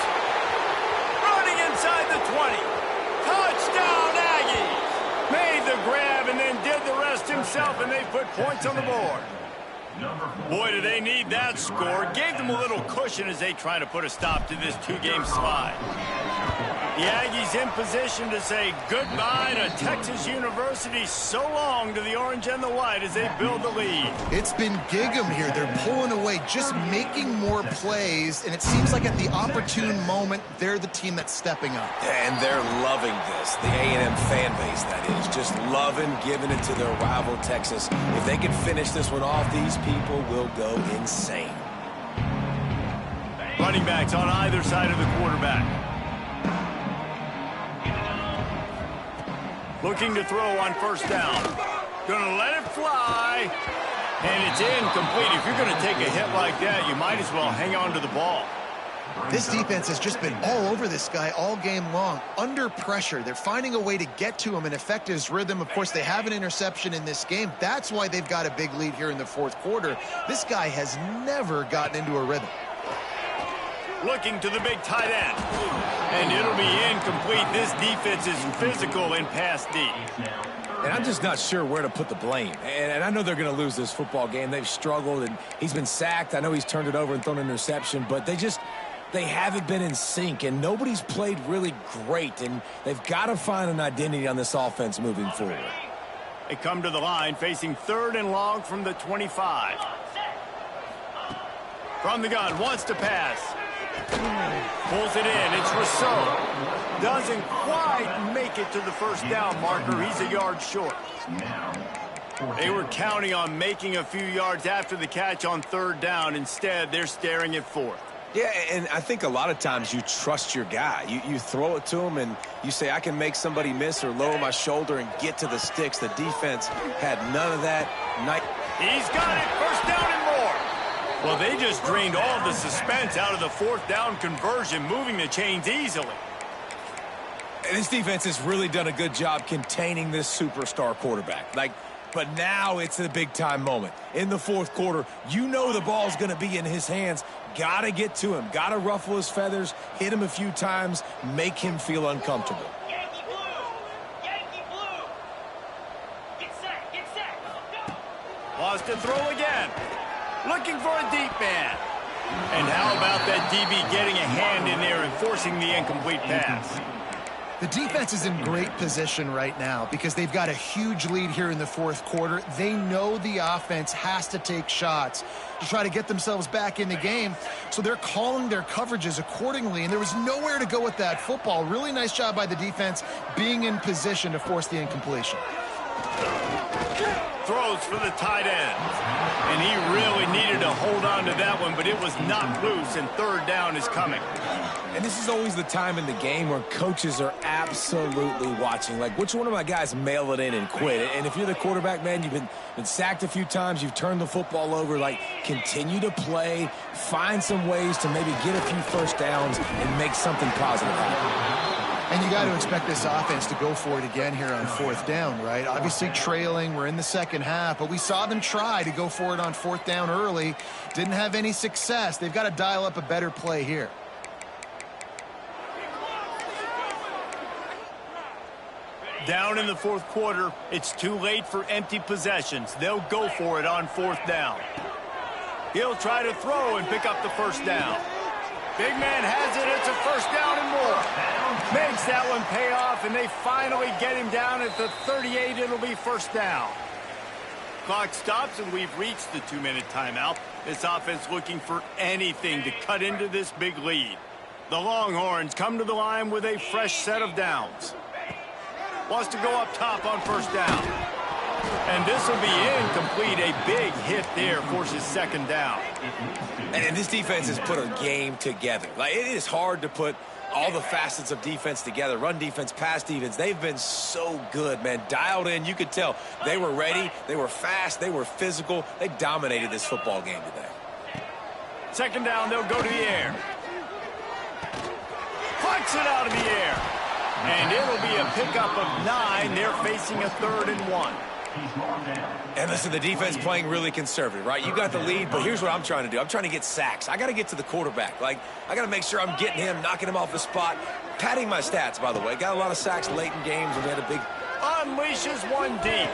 Running inside the 20. Touchdown, Aggies. Made the grab and then did the rest himself, and they put points on the board. Boy, do they need that score. Gave them a little cushion as they try to put a stop to this two-game slide. The Aggies in position to say goodbye to Texas University. So long to the orange and the white as they build the lead.
It's been gig-em here. They're pulling away, just making more plays, and it seems like at the opportune moment, they're the team that's stepping up.
And they're loving this. The A&M fan base, that is, just loving giving it to their rival Texas. If they can finish this one off, these people will go insane.
Running backs on either side of the quarterback. Looking to throw on first down. Gonna let it fly. And it's incomplete. If you're going to take a hit like that, you might as well hang on to the ball.
This defense has just been all over this guy all game long. Under pressure. They're finding a way to get to him and affect his rhythm. Of course, they have an interception in this game. That's why they've got a big lead here in the fourth quarter. This guy has never gotten into a rhythm.
Looking to the big tight end. And it'll be incomplete. This defense is physical and pass deep.
And I'm just not sure where to put the blame. And I know they're going to lose this football game. They've struggled, and he's been sacked. I know he's turned it over and thrown an interception, but they haven't been in sync, and nobody's played really great, and they've got to find an identity on this offense moving forward.
They come to the line facing 3rd and long from the 25. From the gun, wants to pass. Pulls it in. It's Rousseau. Doesn't quite make it to the first down marker. He's a yard short. They were counting on making a few yards after the catch on 3rd down. Instead, they're staring at 4th.
Yeah, and I think a lot of times you trust your guy. You throw it to him, and you say, I can make somebody miss or lower my shoulder and get to the sticks. The defense had none of that.
He's got it. First down and more. Well, they just drained all of the suspense out of the 4th down conversion, moving the chains easily.
And this defense has really done a good job containing this superstar quarterback. But now it's a big-time moment. In the 4th quarter, you know the ball's going to be in his hands. Got to get to him. Got to ruffle his feathers, hit him a few times, make him feel uncomfortable.
Yankee blue! Yankee blue! Get set! Get set! Go!
Lost to throw again. Looking for a deep man. And how about that DB getting a hand in there and forcing the incomplete pass?
The defense is in great position right now because they've got a huge lead here in the 4th quarter. They know the offense has to take shots to try to get themselves back in the game, so they're calling their coverages accordingly, and there was nowhere to go with that football. Really nice job by the defense being in position to force the incompletion.
Throws for the tight end. And he really needed to hold on to that one, but it was knocked loose, and 3rd down is coming.
And this is always the time in the game where coaches are absolutely watching. Like, which one of my guys mail it in and quit? And if you're the quarterback, man, you've been sacked a few times, you've turned the football over, continue to play, find some ways to maybe get a few first downs and make something positive happen.
And you got to expect this offense to go for it again here on 4th down, right? Obviously trailing, we're in the 2nd half, but we saw them try to go for it on 4th down early. Didn't have any success. They've got to dial up a better play here.
Down in the 4th quarter, it's too late for empty possessions. They'll go for it on 4th down. He'll try to throw and pick up the first down. Big man has it. It's a first down and more. Makes that one pay off, and they finally get him down at the 38. It'll be first down. Clock stops, and we've reached the 2-minute timeout. This offense looking for anything to cut into this big lead. The Longhorns come to the line with a fresh set of downs. Wants to go up top on first down. And this will be incomplete. A big hit there forces 2nd down.
And this defense has put a game together. It is hard to put all the facets of defense together. Run defense, pass defense. They've been so good, man. Dialed in. You could tell they were ready. They were fast. They were physical. They dominated this football game today.
2nd down, they'll go to the air. Plucks it out of the air. And it'll be a pickup of 9. They're facing a 3rd and 1.
And listen, the defense playing really conservative, right? You got the lead, but here's what I'm trying to do. I'm trying to get sacks. I got to get to the quarterback. I got to make sure I'm getting him, knocking him off the spot. Padding my stats, by the way. Got a lot of sacks late in games, and we had a big...
Unleashes one deep.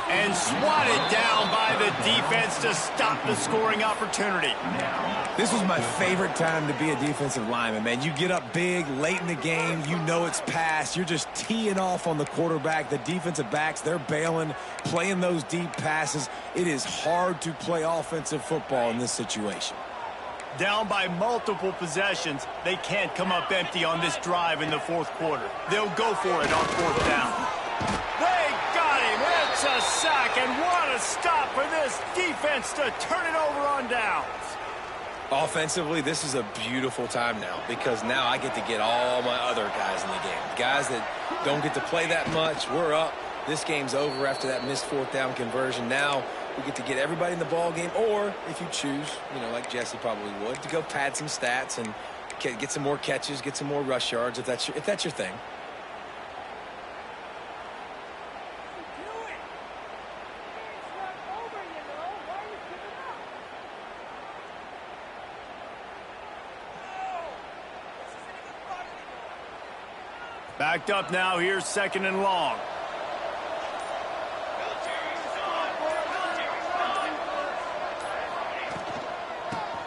And swatted down by the defense to stop the scoring opportunity.
This was my favorite time to be a defensive lineman, man. You get up big late in the game. You know it's past. You're just teeing off on the quarterback. The defensive backs, they're bailing, playing those deep passes. It is hard to play offensive football in this situation.
Down by multiple possessions, they can't come up empty on this drive in the fourth quarter. They'll go for it on fourth down. They got him. It's a sack, and what a stop for this defense to turn it over on downs.
Offensively, this is a beautiful time now because now I get to get all my other guys in the game. Guys that don't get to play that much, we're up. This game's over after that missed fourth down conversion. Now we get to get everybody in the ball game, or if you choose, you know, like Jesse probably would, to go pad some stats and get some more catches, get some more rush yards if that's your thing.
Backed up now, here's 2nd and long.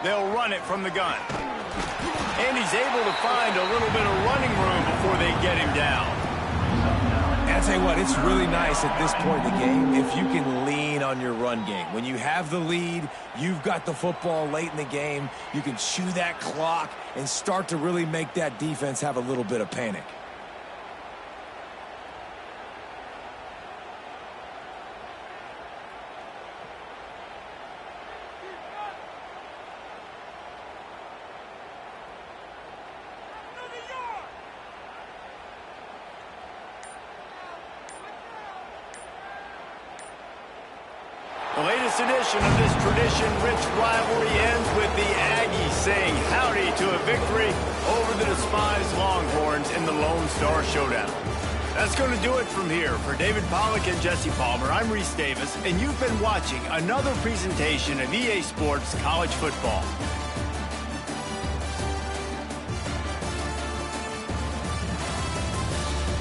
They'll run it from the gun. And he's able to find a little bit of running room before they get him down.
And I tell you what, it's really nice at this point in the game if you can lean on your run game. When you have the lead, you've got the football late in the game, you can chew that clock and start to really make that defense have a little bit of panic.
The latest edition of this tradition-rich rivalry ends with the Aggies saying howdy to a victory over the despised Longhorns in the Lone Star Showdown. That's going to do it from here. For David Pollack and Jesse Palmer, I'm Reese Davis, and you've been watching another presentation of EA Sports College Football.